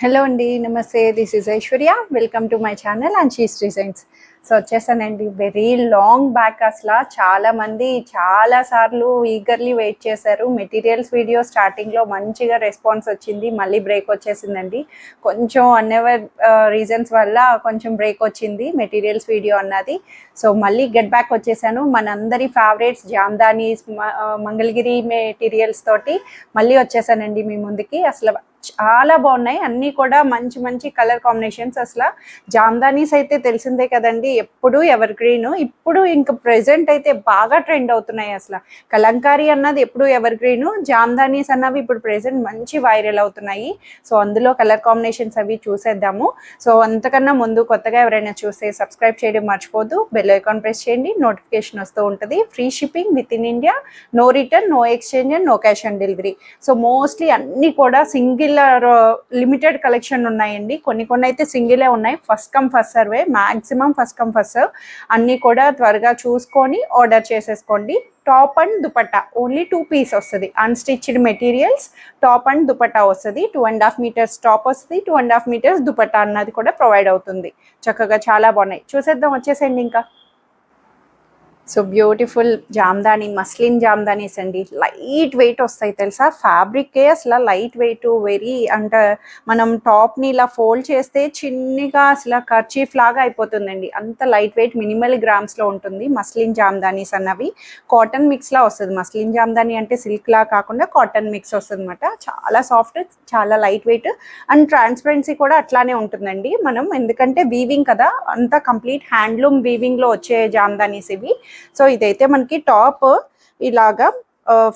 Hello అండి, నమస్తే. This is Aishwarya. Welcome to my channel Anshi's designs. So వచ్చేసానండి. వెరీ లాంగ్ బ్యాక్ అసలు చాలామంది చాలాసార్లు ఈగర్లీ వెయిట్ చేశారు. మెటీరియల్స్ వీడియో స్టార్టింగ్లో మంచిగా రెస్పాన్స్ వచ్చింది, మళ్ళీ బ్రేక్ వచ్చేసిందండి. కొంచెం అన్ఎవర్ రీజన్స్ వల్ల కొంచెం బ్రేక్ వచ్చింది మెటీరియల్స్ వీడియో అన్నది. సో మళ్ళీ గెట్ బ్యాక్ వచ్చేసాను. మనందరి ఫేవరెట్స్ జామ్దానీస్, మంగళగిరి మెటీరియల్స్ తోటి మళ్ళీ వచ్చేసానండి మీ ముందుకి. అసలు చాలా బాగున్నాయి అన్నీ కూడా, మంచి మంచి కలర్ కాంబినేషన్స్. అసలు జామ్దానీస్ అయితే తెలిసిందే కదండి, ఎప్పుడు ఎవర్ గ్రీన్. ఇప్పుడు ఇంకా ప్రెసెంట్ అయితే బాగా ట్రెండ్ అవుతున్నాయి. అసలు కలంకారీ అన్నది ఎప్పుడు ఎవర్ గ్రీన్, జామ్దానీస్ అన్నవి ఇప్పుడు ప్రెసెంట్ మంచి వైరల్ అవుతున్నాయి. సో అందులో కలర్ కాంబినేషన్స్ అవి చూసేద్దాము. సో అంతకన్నా ముందు కొత్తగా ఎవరైనా చూస్తే సబ్స్క్రైబ్ చేయడం మర్చిపోద్దు, బెల్ ఐకాన్ ప్రెస్ చేయండి, నోటిఫికేషన్ వస్తూ ఉంటుంది. Free shipping within India, no return, no exchange and no cash on delivery. So mostly అన్నీ కూడా సింగిల్ లిమిటెడ్ కలెక్షన్ ఉన్నాయండి. కొన్ని అయితే సింగిలే ఉన్నాయి. ఫస్ట్ కమ్ ఫస్ట్ సర్వే, maximum first come first serve. అన్నీ కూడా త్వరగా చూసుకొని ఆర్డర్ చేసేసుకోండి. Top and dupatta only 2 piece వస్తుంది. Unstitched materials, top and dupatta వస్తుంది. 2.5 మీటర్స్ టాప్ వస్తుంది, 2.5 మీటర్స్ దుపట్టా అన్నది కూడా ప్రొవైడ్ అవుతుంది. చక్కగా చాలా బాగున్నాయి. చూసేద్దాం, వచ్చేసేయండి ఇంకా. So beautiful jamdani, muslin jamdanis అండి. లైట్ వెయిట్ వస్తాయి తెలుసా, ఫ్యాబ్రికే అసలు లైట్ వెయిట్. వెరీ అంటే మనం టాప్ని ఇలా ఫోల్డ్ చేస్తే చిన్నగా అసలు కర్చీఫ్ లాగా అయిపోతుందండి, అంత లైట్ వెయిట్. మినిమల్ గ్రామ్స్లో ఉంటుంది మస్లిన్ జామ్దానీస్ అన్నవి. కాటన్ మిక్స్లా వస్తుంది. మస్లిన్ జామ్దాని అంటే సిల్క్లా కాకుండా కాటన్ మిక్స్ వస్తుంది అనమాట. చాలా సాఫ్ట్, చాలా లైట్ వెయిట్ అండ్ ట్రాన్స్పరెన్సీ కూడా అట్లానే ఉంటుందండి. మనం ఎందుకంటే వీవింగ్ కదా, అంతా కంప్లీట్ హ్యాండ్లూమ్ వీవింగ్లో వచ్చే జామ్దానీస్ ఇవి. సో ఇదైతే మనకి టాప్ ఇలాగా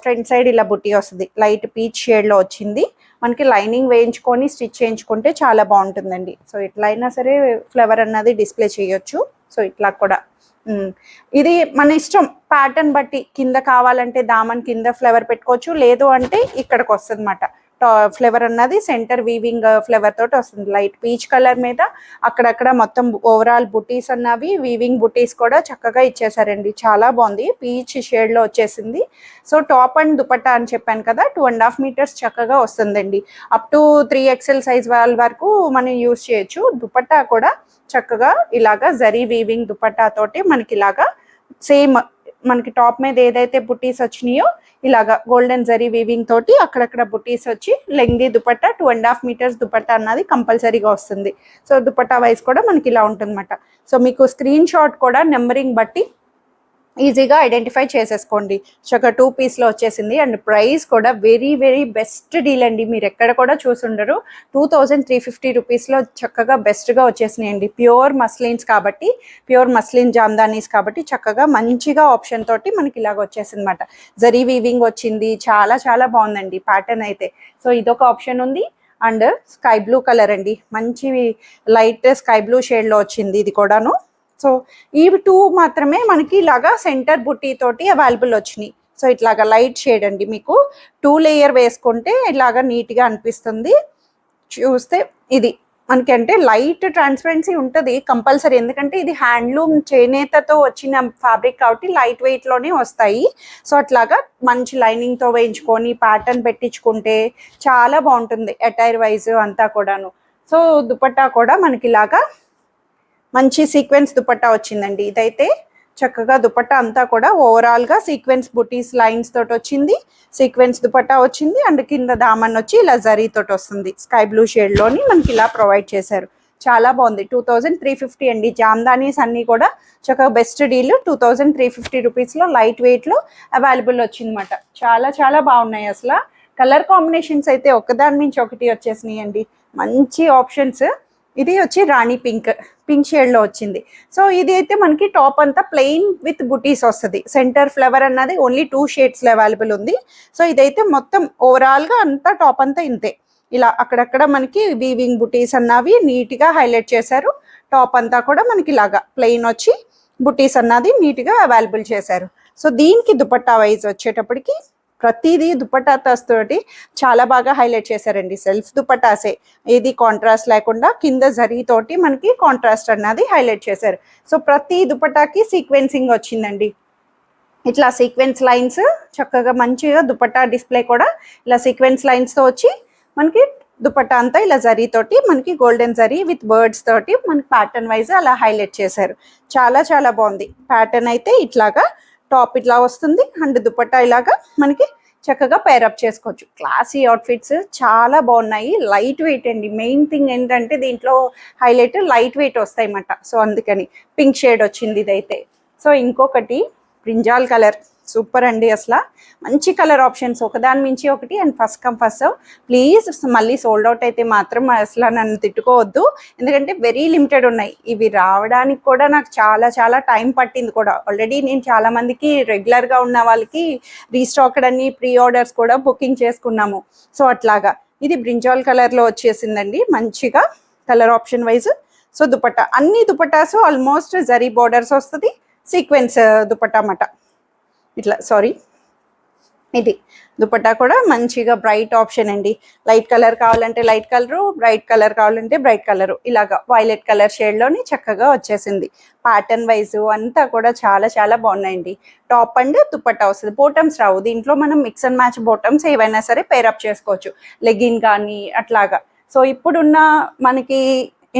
ఫ్రంట్ సైడ్ ఇలా బుట్టి వస్తుంది, లైట్ పీచ్ షేడ్లో వచ్చింది. మనకి లైనింగ్ వేయించుకొని స్టిచ్ చేయించుకుంటే చాలా బాగుంటుందండి. సో ఎట్లా అయినా సరే ఫ్లవర్ అన్నది డిస్ప్లే చేయొచ్చు. సో ఇట్లా కూడా ఇది మన ఇష్టం, ప్యాటర్న్ బట్టి. కింద కావాలంటే దామన్ కింద ఫ్లవర్ పెట్టుకోవచ్చు, లేదు అంటే ఇక్కడికి వస్తుంది అన్నమాట. ఫ్లేవర్ అన్నది సెంటర్ వీవింగ్ ఫ్లేవర్ తోటి వస్తుంది. లైట్ పీచ్ కలర్ మీద అక్కడక్కడ మొత్తం ఓవరాల్ బుటీస్ అన్నవి, వీవింగ్ బుటీస్ కూడా చక్కగా ఇచ్చేసారండి. చాలా బాగుంది, పీచ్ షేడ్లో వచ్చేసింది. సో టాప్ అండ్ దుపట్టా అని చెప్పాను కదా, 2.5 మీటర్స్ చక్కగా వస్తుందండి. అప్ టు 3XL సైజ్ వాళ్ళ వరకు మనం యూజ్ చేయొచ్చు. దుపట్టా కూడా చక్కగా ఇలాగా జరీ వీవింగ్ దుపట్టా తోటి మనకి ఇలాగా సేమ్ మనకి టాప్ మీద ఏదైతే బుటీస్ వచ్చినాయో ఇలాగా గోల్డెన్ జరీ వీవింగ్ తోటి అక్కడక్కడ బుటీస్ వచ్చి లెంగ్దీ దుపట్టా, 2.5 మీటర్స్ దుపట్టా అన్నది కంపల్సరీగా వస్తుంది. సో దుపట్టా వైజ్ కూడా మనకి ఇలా ఉంటుందన్నమాట. సో మీకు స్క్రీన్ షాట్ కూడా నెంబరింగ్ బట్టి ఈజీగా ఐడెంటిఫై చేసేసుకోండి. చక్కగా 2 పీస్లో వచ్చేసింది. అండ్ ప్రైస్ కూడా వెరీ వెరీ బెస్ట్ డీల్ అండి. మీరు ఎక్కడ కూడా చూసుండరు. 2350 రూపీస్లో చక్కగా బెస్ట్గా వచ్చేసినాయండి. ప్యూర్ మస్లిన్స్ కాబట్టి, ప్యూర్ మస్లిన్ జామ్దానీస్ కాబట్టి చక్కగా మంచిగా ఆప్షన్ తోటి మనకి ఇలాగ వచ్చేసింది అనమాట. జరీ వీవింగ్ వచ్చింది, చాలా చాలా బాగుందండి ప్యాటర్న్ అయితే. సో ఇదొక ఆప్షన్ ఉంది. అండ్ స్కై బ్లూ కలర్ అండి, మంచి లైట్ స్కై బ్లూ షేడ్లో వచ్చింది ఇది కూడాను. సో ఇవి 2 మాత్రమే మనకి ఇలాగా సెంటర్ బుట్టి తోటి అవైలబుల్ వచ్చినాయి. సో ఇట్లాగా లైట్ షేడ్ అండి, మీకు 2 లేయర్ వేసుకుంటే ఇలాగా నీట్గా అనిపిస్తుంది. చూస్తే ఇది మనకి అంటే లైట్ ట్రాన్స్పరెన్సీ ఉంటుంది కంపల్సరీ, ఎందుకంటే ఇది హ్యాండ్లూమ్ చేనేతతో వచ్చిన ఫ్యాబ్రిక్ కాబట్టి లైట్ వెయిట్లోనే వస్తాయి. సో అట్లాగా మంచి లైనింగ్తో వేయించుకొని ప్యాటర్న్ పెట్టించుకుంటే చాలా బాగుంటుంది అటైర్ వైజ్ అంతా కూడాను. సో దుపట్టా కూడా మనకి ఇలాగా మంచి సీక్వెన్స్ దుపట్టా వచ్చిందండి. ఇదైతే చక్కగా దుపట్టా అంతా కూడా ఓవరాల్గా సీక్వెన్స్ బుటీస్ లైన్స్ తోటి వచ్చింది, సీక్వెన్స్ దుపట్టా వచ్చింది. అండ్ కింద దామన్ వచ్చి ఇలా జరీ తోటి వస్తుంది, స్కై బ్లూ షేడ్లోని మనకి ఇలా ప్రొవైడ్ చేశారు. చాలా బాగుంది. 2350 అండి. జామ్దానీస్ అన్నీ కూడా చక్కగా బెస్ట్ డీల్. 2350 రూపీస్లో లైట్ వెయిట్లో అవైలబుల్ వచ్చిందన్నమాట. చాలా చాలా బాగున్నాయి. అసలు కలర్ కాంబినేషన్స్ అయితే ఒకదాని మించి ఒకటి వచ్చేసినాయి అండి, మంచి ఆప్షన్స్. ఇది వచ్చి రాణి పింక్ షేడ్లో వచ్చింది. సో ఇది అయితే మనకి టాప్ అంతా ప్లెయిన్ విత్ బుటీస్ వస్తుంది. సెంటర్ ఫ్లవర్ అన్నది ఓన్లీ 2 షేడ్స్లో అవైలబుల్ ఉంది. సో ఇదైతే మొత్తం ఓవరాల్గా అంతా టాప్ అంతా ఇంతే. ఇలా అక్కడక్కడ మనకి వీవింగ్ బుటీస్ అన్నవి నీట్గా హైలైట్ చేశారు. టాప్ అంతా కూడా మనకి ఇలాగా ప్లెయిన్ వచ్చి బుటీస్ అన్నది నీట్గా అవైలబుల్ చేశారు. సో దీనికి దుపట్టా వైజ్ వచ్చేటప్పటికి ప్రతిదీ దుపట్టాస్ తోటి చాలా బాగా హైలైట్ చేశారండి. సెల్ఫ్ దుపట్టాసే, ఏది కాంట్రాస్ట్ లేకుండా కింద జరీతోటి మనకి కాంట్రాస్ట్ అన్నది హైలైట్ చేశారు. సో ప్రతి దుపట్టాకి సీక్వెన్సింగ్ వచ్చిందండి. ఇట్లా సీక్వెన్స్ లైన్స్ చక్కగా మంచిగా దుపట్టా డిస్ప్లే కూడా ఇలా సీక్వెన్స్ లైన్స్తో వచ్చి మనకి దుపట్టా అంతా ఇలా జరీ తోటి మనకి గోల్డెన్ జరీ విత్ బర్డ్స్ తోటి మనకి ప్యాటర్న్ వైజ్ అలా హైలైట్ చేశారు. చాలా చాలా బాగుంది. ప్యాటర్న్ అయితే ఇట్లాగా టాప్ ఇట్లా వస్తుంది అండ్ దుపట్టా ఇలాగా మనకి చక్కగా పేరప్ చేసుకోవచ్చు. క్లాసీ అవుట్ఫిట్స్ చాలా బాగున్నాయి. లైట్ వెయిట్ అండి. మెయిన్ థింగ్ ఏంటంటే దీంట్లో హైలైట్ లైట్ వెయిట్ వస్తాయి అన్నమాట. సో అందుకని పింక్ షేడ్ వచ్చింది ఇదైతే. సో ఇంకొకటి బ్రింజాల్ కలర్, సూపర్ అండి. అసలు మంచి కలర్ ఆప్షన్స్ ఒకదాని మించి ఒకటి. And first come first serve. Please మళ్ళీ సోల్డ్ అవుట్ అయితే మాత్రం అసలు నన్ను తిట్టుకోవద్దు, ఎందుకంటే వెరీ లిమిటెడ్ ఉన్నాయి. ఇవి రావడానికి కూడా నాకు చాలా చాలా టైం పట్టింది కూడా. ఆల్రెడీ నేను చాలా మందికి రెగ్యులర్గా ఉన్న వాళ్ళకి రీస్టాక్డ్ అని ప్రీ ఆర్డర్స్ కూడా బుకింగ్ చేసుకున్నాము. సో అట్లాగా ఇది బ్రింజాల్ కలర్లో వచ్చేసిందండి, మంచిగా colour option wise. So dupatta అన్ని దుపట్టాస్ ఆల్మోస్ట్ జరీ బోర్డర్స్ వస్తుంది, సీక్వెన్స్ దుపట్టా అన్నమాట. ఇట్లా సారీ, ఇది దుపట్టా కూడా మంచిగా బ్రైట్ ఆప్షన్ అండి. లైట్ కలర్ కావాలంటే లైట్ కలరు, బ్రైట్ కలర్ కావాలంటే బ్రైట్ కలరు, ఇలాగా వైలెట్ కలర్ షేడ్లోని చక్కగా వచ్చేసింది. ప్యాటర్న్ వైజ్ అంతా కూడా చాలా చాలా బాగున్నాయండి. టాప్ అండ్ దుపట్టా వస్తుంది, బోటమ్స్ రావు దీంట్లో. మనం మిక్స్ అండ్ మ్యాచ్ బోటమ్స్ ఏవైనా సరే పేరప్ చేసుకోవచ్చు, లెగిన్ కానీ అట్లాగా. సో ఇప్పుడున్న మనకి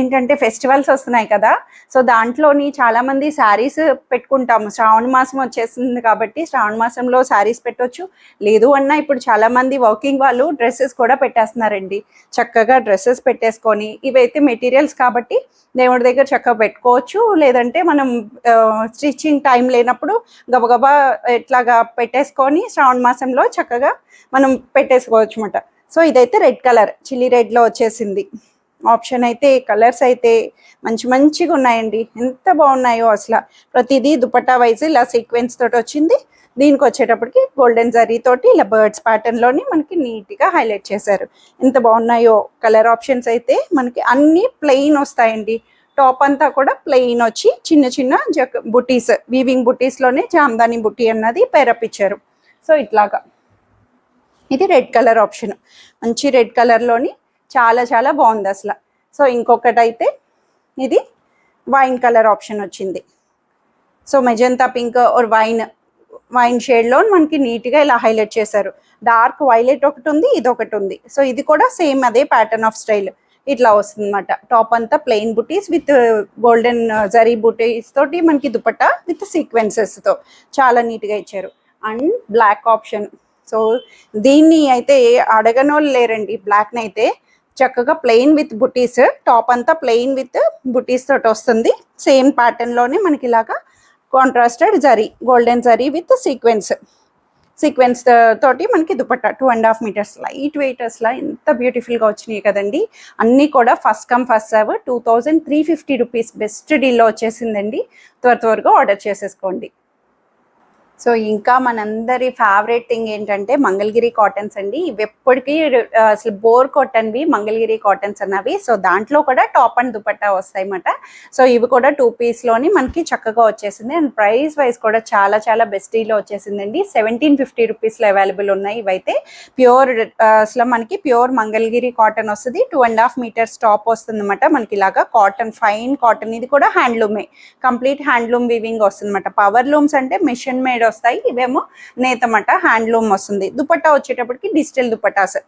ఏంటంటే ఫెస్టివల్స్ వస్తున్నాయి కదా, సో దాంట్లోని చాలామంది శారీస్ పెట్టుకుంటాము. శ్రావణ మాసం వచ్చేసింది కాబట్టి శ్రావణ మాసంలో శారీస్ పెట్టవచ్చు. లేదు అన్నా ఇప్పుడు చాలామంది వర్కింగ్ వాళ్ళు డ్రెస్సెస్ కూడా పెట్టేస్తున్నారండి. చక్కగా డ్రెస్సెస్ పెట్టేసుకొని, ఇవైతే మెటీరియల్స్ కాబట్టి దేవుడి దగ్గర చక్కగా పెట్టుకోవచ్చు. లేదంటే మనం స్టిచ్చింగ్ టైం లేనప్పుడు గబగబా ఇట్లాగా పెట్టేసుకొని శ్రావణ మాసంలో చక్కగా మనం పెట్టేసుకోవచ్చు అన్నమాట. సో ఇదైతే రెడ్ కలర్, చిల్లీ రెడ్లో వచ్చేసింది ఆప్షన్. అయితే కలర్స్ అయితే మంచి మంచిగా ఉన్నాయండి, ఎంత బాగున్నాయో అసలు. ప్రతిదీ దుపట్టా వైజ్ ఇలా సీక్వెన్స్ తోటి వచ్చింది. దీనికి వచ్చేటప్పటికి గోల్డెన్ జరీ తోటి ఇలా బర్డ్స్ ప్యాటర్న్లోని మనకి నీట్గా హైలైట్ చేశారు. ఎంత బాగున్నాయో కలర్ ఆప్షన్స్. అయితే మనకి అన్నీ ప్లెయిన్ వస్తాయండి. టాప్ అంతా కూడా ప్లెయిన్ వచ్చి చిన్న చిన్న బుటీస్, వీవింగ్ బుటీస్లోనే జామ్దాని బుటీ అన్నది పేరప్ ఇచ్చారు. సో ఇట్లాగా ఇది రెడ్ కలర్ ఆప్షన్, మంచి రెడ్ కలర్లోని చాలా చాలా బాగుంది అసలు. సో ఇంకొకటి అయితే ఇది వైన్ కలర్ ఆప్షన్ వచ్చింది. So magenta pink are wine షేడ్లో మనకి నీట్గా ఇలా హైలైట్ చేశారు. డార్క్ వైలెట్ ఒకటి ఉంది, ఇది ఒకటి ఉంది. సో ఇది కూడా సేమ్ అదే ప్యాటర్న్ ఆఫ్ స్టైల్ ఇట్లా వస్తుంది అన్నమాట. టాప్ అంతా plain buttis with golden zari బుటీస్ తోటి మనకి దుపట్టా విత్ సీక్వెన్సెస్తో చాలా నీట్గా ఇచ్చారు. And block option. సో దీన్ని అయితే అడగనోళ్ళు లేరండి. బ్లాక్ని అయితే చక్కగా ప్లెయిన్ విత్ బుటీస్, టాప్ అంతా ప్లెయిన్ విత్ బుటీస్ తోటి వస్తుంది. సేమ్ ప్యాటర్న్లోనే మనకి ఇలాగా contrasted zari, golden zari with sequence తోటి మనకి దుపట్టా 2.5 మీటర్స్ లైట్ వెయిట్. అసలు ఎంత బ్యూటిఫుల్గా వచ్చినాయి కదండి. అన్నీ కూడా first come first serve. 2350 rupees best డీల్లో వచ్చేసిందండి. త్వరగా ఆర్డర్ చేసేసుకోండి. సో ఇంకా మనందరి ఫేవరెట్ థింగ్ ఏంటంటే మంగళగిరి కాటన్స్ అండి. ఇవి ఎప్పటికీ అసలు బోర్ కొట్టనివి మంగళగిరి కాటన్స్ అన్నవి. సో దాంట్లో కూడా టాప్ అండ్ దుపట్టా వస్తాయి అన్నమాట. సో ఇవి కూడా 2 పీస్లోని మనకి చక్కగా వచ్చేసింది. అండ్ ప్రైస్ వైజ్ కూడా చాలా చాలా బెస్ట్ డీల్లో వచ్చేసిందండి. 1750 రూపీస్లో అవైలబుల్ ఉన్నాయి. ఇవైతే ప్యూర్ అసలు మనకి ప్యూర్ మంగళగిరి కాటన్ వస్తుంది. 2.5 మీటర్స్ టాప్ వస్తుంది అన్నమాట. మనకి ఇలాగా కాటన్, ఫైన్ కాటన్. ఇది కూడా హ్యాండ్లూమే, కంప్లీట్ హ్యాండ్లూమ్ వీవింగ్ వస్తుంది అన్నమాట. పవర్ లూమ్స్ అంటే మిషన్ మేడ్ వస్తాయి, ఇవేమో నేతమట హ్యాండ్లూమ్ వస్తుంది. దుపట్టా వచ్చేటప్పటికి డిజిటల్ దుపట్టాస్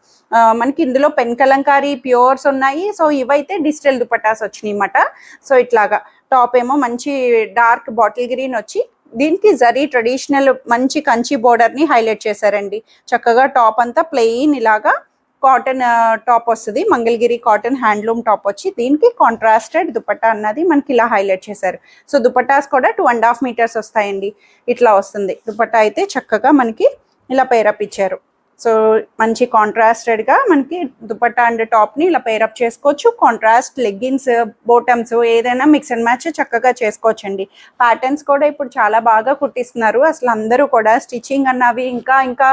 మనకి ఇందులో పెన్ కలంకారీ ప్యూర్స్ ఉన్నాయి. సో ఇవైతే డిజిటల్ దుపట్టాస్ వచ్చినాయి అన్నమాట. సో ఇట్లాగా టాప్ ఏమో మంచి డార్క్ బాటిల్ గ్రీన్ వచ్చి దీనికి జరీ ట్రెడిషనల్ మంచి కంచి బోర్డర్ని హైలైట్ చేశారండి. చక్కగా టాప్ అంతా ప్లెయిన్ ఇలాగా కాటన్ టాప్ వస్తుంది. మంగళగిరి కాటన్ హ్యాండ్లూమ్ టాప్ వచ్చి దీనికి కాంట్రాస్టెడ్ దుపట్టా అన్నది మనకి ఇలా హైలైట్ చేశారు. సో దుపట్టాస్ కూడా 2.5 మీటర్స్ వస్తాయండి. ఇట్లా వస్తుంది దుపట్టా. అయితే చక్కగా మనకి ఇలా పేరప్ ఇచ్చారు. సో మంచి కాంట్రాస్టెడ్గా మనకి దుపట్టా అండ్ టాప్ని ఇలా పేరప్ చేసుకోవచ్చు. కాంట్రాస్ట్ లెగ్గిన్స్, బోటమ్స్ ఏదైనా మిక్స్ అండ్ మ్యాచ్ చక్కగా చేసుకోవచ్చండి. ప్యాటర్న్స్ కూడా ఇప్పుడు చాలా బాగా కుట్టిస్తున్నారు. అసలు అందరూ కూడా స్టిచ్చింగ్ అన్నవి ఇంకా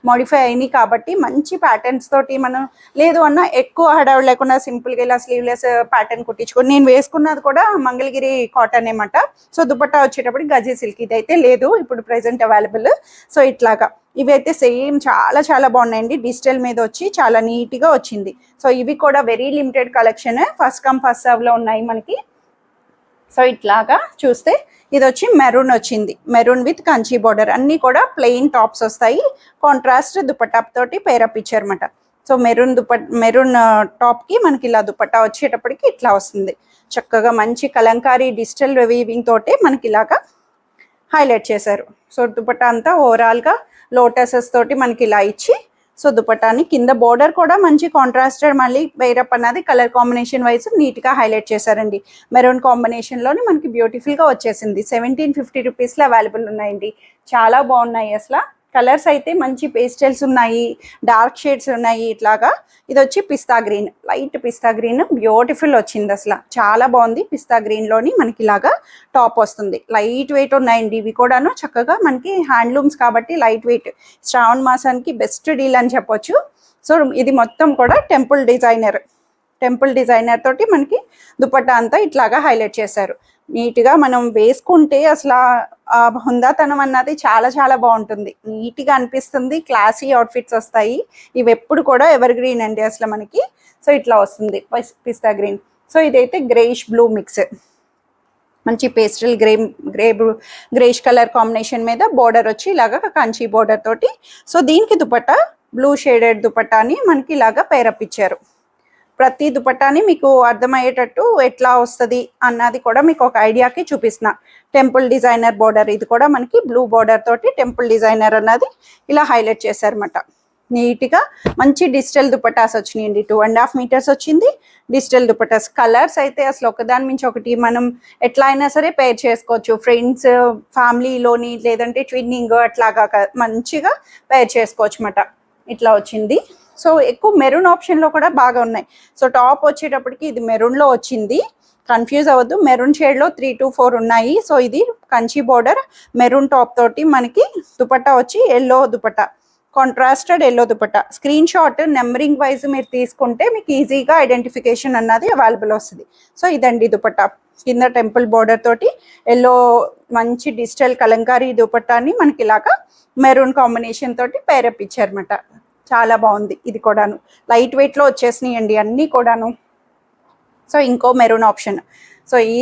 మోడిఫై అయినాయి కాబట్టి మంచి ప్యాటర్న్స్ తోటి మనం లేదు అన్న ఎక్కువ హడావుడు లేకుండా సింపుల్గా ఇలా స్లీవ్లెస్ ప్యాటర్న్ కుట్టించుకొని నేను వేసుకున్నది కూడా మంగళగిరి కాటన్ అనమాట. సో దుపట్టా వచ్చేటప్పుడు గజీ సిల్క్ ఇదైతే లేదు ఇప్పుడు ప్రెసెంట్ అవైలబుల్. సో ఇట్లాగా ఇవైతే సేమ్ చాలా చాలా బాగున్నాయండి. డిజిటల్ మీద వచ్చి చాలా నీట్గా వచ్చింది. సో ఇవి కూడా very limited collection, first come first సర్వ్లో ఉన్నాయి మనకి. సో ఇట్లాగా చూస్తే ఇది వచ్చి మెరూన్ వచ్చింది, మెరూన్ విత్ కంచి బార్డర్. అన్నీ కూడా ప్లెయిన్ టాప్స్ వస్తాయి. కాంట్రాస్ట్ దుపట్టా తోటి పేరప్ ఇచ్చారన్నమాట. సో మెరూన్ టాప్కి మనకి ఇలా దుపట్టా వచ్చేటప్పటికి ఇట్లా వస్తుంది. చక్కగా మంచి కలంకారీ డిజిటల్ వీవింగ్ తోటే మనకి ఇలాగా హైలైట్ చేశారు. సో దుపట్టా అంతా ఓవరాల్గా లోటసెస్ తోటి మనకి ఇలా ఇచ్చి, సో దుపట్టాని కింద బోర్డర్ కూడా మంచి కాంట్రాస్టెడ్ మళ్ళీ వేరప్ అన్నది కలర్ కాంబినేషన్ వైజ్ నీట్గా హైలైట్ చేశారండి. మెరూన్ కాంబినేషన్లోని మనకి బ్యూటిఫుల్గా వచ్చేసింది. 1750 రూపీస్లో అవైలబుల్ ఉన్నాయండి. చాలా బాగున్నాయి అసలు. కలర్స్ అయితే మంచి పేస్టల్స్ ఉన్నాయి, డార్క్ షేడ్స్ ఉన్నాయి. ఇట్లాగా ఇది వచ్చి పిస్తా గ్రీన్, లైట్ పిస్తా గ్రీన్ బ్యూటిఫుల్ వచ్చింది అసలు. చాలా బాగుంది. పిస్తా గ్రీన్లోని మనకి ఇలాగా టాప్ వస్తుంది. లైట్ వెయిట్ ఉన్నాయండి ఇవి కూడాను. చక్కగా మనకి హ్యాండ్లూమ్స్ కాబట్టి లైట్ వెయిట్. శ్రావణ మాసానికి బెస్ట్ డీల్ అని చెప్పొచ్చు. సో ఇది మొత్తం కూడా టెంపుల్ డిజైనర్ తోటి మనకి దుపట్టా అంతా ఇట్లాగా హైలైట్ చేశారు. నీట్గా మనం వేసుకుంటే అసలు ఆ హుందాతనం అన్నది చాలా చాలా బాగుంటుంది. నీట్గా అనిపిస్తుంది. క్లాసీ అవుట్ఫిట్స్ వస్తాయి. ఇవి ఎప్పుడు కూడా ఎవర్ గ్రీన్ అండి అసలు మనకి. సో ఇట్లా వస్తుంది పిస్తా గ్రీన్. సో ఇదైతే గ్రేష్ బ్లూ మిక్స్, మంచి పేస్టల్ గ్రేష్ కలర్ కాంబినేషన్ మీద బోర్డర్ వచ్చి ఇలాగా కంచి బోర్డర్ తోటి. సో దీనికి దుపట్టా బ్లూ షేడెడ్ దుపట్టాని మనకి ఇలాగా పేరప్ ఇచ్చారు. ప్రతి దుపట్టాని మీకు అర్థమయ్యేటట్టు ఎట్లా వస్తుంది అన్నది కూడా మీకు ఒక ఐడియాకి చూపిస్తున్నా. టెంపుల్ డిజైనర్ బోర్డర్, ఇది కూడా మనకి బ్లూ బోర్డర్ తోటి టెంపుల్ డిజైనర్ అన్నది ఇలా హైలైట్ చేశారన్నమాట. నీట్గా మంచి డిజిటల్ దుపట్టాస్ వచ్చినాయండి. 2.5 మీటర్స్ వచ్చింది డిజిటల్ దుపట్టాస్. కలర్స్ అయితే అసలు ఒకదాని మించి ఒకటి మనం ఎట్లా అయినా సరే పేర్ చేసుకోవచ్చు. ఫ్రెండ్స్, ఫ్యామిలీలోని, లేదంటే ట్విన్నింగ్ అట్లాగా మంచిగా పేర్ చేసుకోవచ్చు అన్నమాట. ఇట్లా వచ్చింది. సో ఎక్కువ మెరూన్ ఆప్షన్లో కూడా బాగా ఉన్నాయి. సో టాప్ వచ్చేటప్పటికి ఇది మెరూన్లో వచ్చింది, కన్ఫ్యూజ్ అవ్వద్దు. మెరూన్ షేడ్లో 3 to 4 ఉన్నాయి. సో ఇది కంచి బోర్డర్ మెరూన్ టాప్ తోటి మనకి దుపట్టా వచ్చి yellow dupatta, contrasted yellow dupatta. Screen shot numbering wise మీరు తీసుకుంటే మీకు ఈజీగా ఐడెంటిఫికేషన్ అన్నది అవైలబుల్ వస్తుంది. సో ఇదండి దుపట్టా. కింద టెంపుల్ బోర్డర్ తోటి ఎల్లో మంచి డిజిటల్ కలంకారీ దుపట్టాని మనకి ఇలాగా మెరూన్ కాంబినేషన్ తోటి పేరప్ ఇచ్చారన్నమాట. చాలా బాగుంది. ఇది కూడాను లైట్ వెయిట్లో వచ్చేసినాయండి అన్నీ కూడాను. సో ఇంకో మెరూన్ ఆప్షన్. సో ఈ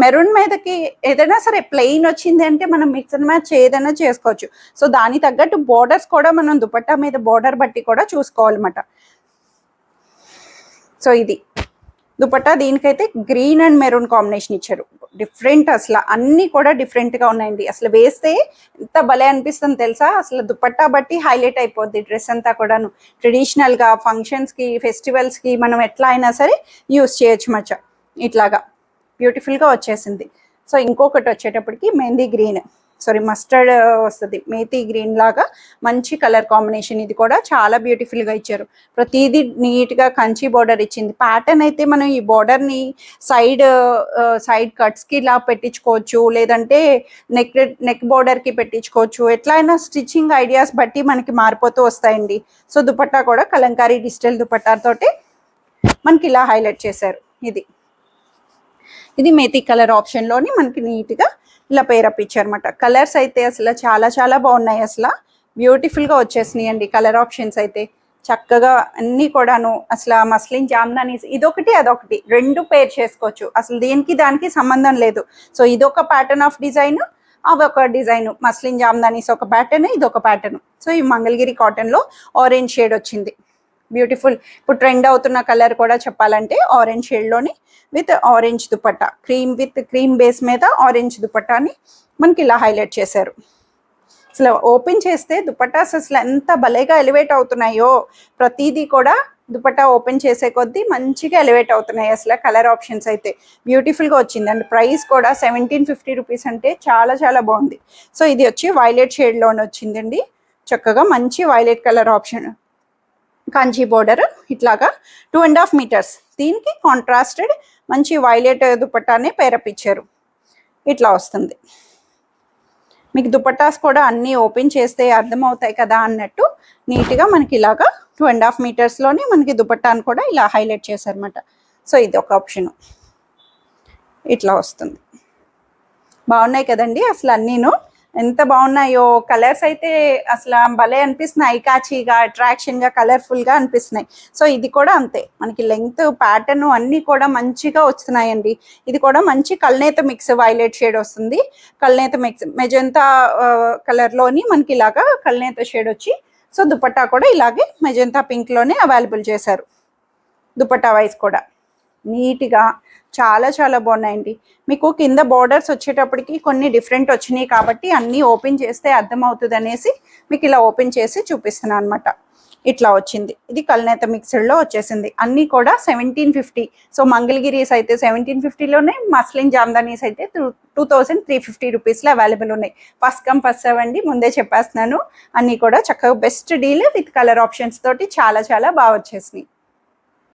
మెరూన్ మీదకి ఏదైనా సరే ప్లెయిన్ వచ్చింది అంటే మనం మిక్స్ అండ్ మ్యాచ్ ఏదైనా చేసుకోవచ్చు. సో దానికి తగ్గట్టు బోర్డర్స్ కూడా మనం దుపట్టా మీద బోర్డర్ బట్టి కూడా చూసుకోవాలన్నమాట. సో ఇది దుపట్టా. దీనికైతే గ్రీన్ అండ్ మెరూన్ కాంబినేషన్ ఇచ్చారు. డిఫరెంట్ అసలు అన్నీ కూడా డిఫరెంట్గా ఉన్నాయండి. అసలు వేస్తే ఎంత భలే అనిపిస్తుంది తెలుసా. అసలు దుపట్టా బట్టి హైలైట్ అయిపోద్ది డ్రెస్ అంతా కూడాను. ట్రెడిషనల్గా ఫంక్షన్స్కి, ఫెస్టివల్స్కి మనం ఎట్లా అయినా సరే యూస్ చేయొచ్చు మచ్చ. ఇట్లాగా బ్యూటిఫుల్గా వచ్చేసింది. సో ఇంకొకటి వచ్చేటప్పటికి మస్టర్డ్ వస్తుంది, మేతి గ్రీన్ లాగా మంచి కలర్ కాంబినేషన్. ఇది కూడా చాలా బ్యూటిఫుల్గా ఇచ్చారు. ప్రతిదీ నీట్గా కంచి బోర్డర్ ఇచ్చింది. ప్యాటర్న్ అయితే మనం ఈ బోర్డర్ని సైడ్ కట్స్కి ఇలా పెట్టించుకోవచ్చు, లేదంటే నెక్ బోర్డర్కి పెట్టించుకోవచ్చు. ఎట్లా అయినా స్టిచ్చింగ్ ఐడియాస్ బట్టి మనకి మారిపోతూ వస్తాయండి. సో దుపట్టా కూడా కలంకారీ డిజిటల్ దుపట్టాతోటి మనకి ఇలా హైలైట్ చేశారు. ఇది మేతి కలర్ ఆప్షన్లోని మనకి నీట్గా ఇలా పేరప్ ఇచ్చారన్నమాట. కలర్స్ అయితే అసలు చాలా చాలా బాగున్నాయి. అసలు బ్యూటిఫుల్గా వచ్చేసినాయి అండి కలర్ ఆప్షన్స్ అయితే. చక్కగా అన్నీ కూడాను అసలు మస్లిన్ జామ్దానీస్ ఇదొకటి అదొకటి రెండు పేర్ చేసుకోవచ్చు. అసలు దానికి సంబంధం లేదు. సో ఇదొక ప్యాటర్న్ ఆఫ్ డిజైన్, అవి ఒక డిజైన్. మస్లిన్ జామ్దానీస్ ఒక ప్యాటర్న్, ఇదొక ప్యాటర్న్. సో ఈ మంగళగిరి కాటన్లో ఆరెంజ్ షేడ్ వచ్చింది. బ్యూటిఫుల్. ఇప్పుడు ట్రెండ్ అవుతున్న కలర్ కూడా చెప్పాలంటే ఆరెంజ్ షేడ్లోని with orange dupatta, cream base మీద ఆరెంజ్ దుపట్టాని మనకి ఇలా హైలైట్ చేశారు. అసలు ఓపెన్ చేస్తే దుపట్టాస్ అసలు ఎంత భలేగా ఎలివేట్ అవుతున్నాయో. ప్రతిదీ కూడా దుపట్టా ఓపెన్ చేసే కొద్దీ మంచిగా ఎలివేట్ అవుతున్నాయి. అసలు కలర్ ఆప్షన్స్ అయితే బ్యూటిఫుల్గా వచ్చింది. అండ్ ప్రైస్ కూడా 1750 రూపీస్ అంటే చాలా చాలా బాగుంది. సో ఇది వచ్చి వైలెట్ షేడ్లోనే వచ్చిందండి. చక్కగా మంచి violet colour option, Kanchi border ఇట్లాగా 2.5 మీటర్స్. దీనికి కాంట్రాస్టెడ్ మంచి వైలెట్ దుపట్టానే పేరప్ ఇచ్చారు. ఇట్లా వస్తుంది. మీకు దుపట్టాస్ కూడా అన్నీ ఓపెన్ చేస్తే అర్థమవుతాయి కదా అన్నట్టు నీట్గా మనకి ఇలాగా 2.5 మీటర్స్లోనే మనకి దుపట్టాను కూడా ఇలా హైలైట్ చేశారన్నమాట. సో ఇది ఒక ఆప్షను. ఇట్లా వస్తుంది. బాగున్నాయి కదండి అసలు అన్నీను. ఎంత బాగున్నాయో. కలర్స్ అయితే అసలు భలే అనిపిస్తున్నాయి. ఐకాచీగా, అట్రాక్షన్గా, కలర్ఫుల్గా అనిపిస్తున్నాయి. సో ఇది కూడా అంతే. మనకి లెంగ్త్, ప్యాటర్న్ అన్నీ కూడా మంచిగా వస్తున్నాయండి. ఇది కూడా మంచి కల్నేత మిక్స్ వైలెట్ షేడ్ వస్తుంది. కల్నేత మిక్స్ మెజంతా కలర్లోని మనకి ఇలాగా కల్నేత షేడ్ వచ్చి సో దుపట్టా కూడా ఇలాగే మెజంతా పింక్లోనే అవైలబుల్ చేశారు. దుపట్టా వైజ్ కూడా నీట్గా చాలా చాలా బాగున్నాయండి. మీకు కింద బోర్డర్స్ వచ్చేటప్పటికి కొన్ని డిఫరెంట్ వచ్చినాయి కాబట్టి అన్నీ ఓపెన్ చేస్తే అర్థమవుతుంది అనేసి మీకు ఇలా ఓపెన్ చేసి చూపిస్తున్నాను అనమాట. ఇట్లా వచ్చింది. ఇది కల్నేత మిక్స్డ్లో వచ్చేసింది. అన్నీ కూడా 1750. సో మంగళగిరీస్ అయితే 1750లోనే, మస్లిన్ జామ్దానీస్ అయితే 2350 రూపీస్లో అవైలబుల్ ఉన్నాయి. ఫస్ట్ కమ్ ఫస్ట్ సర్వ్ అండి, ముందే చెప్పేస్తున్నాను. అన్నీ కూడా చక్కగా best deal with colour options తోటి చాలా చాలా బాగా వచ్చేసినాయి.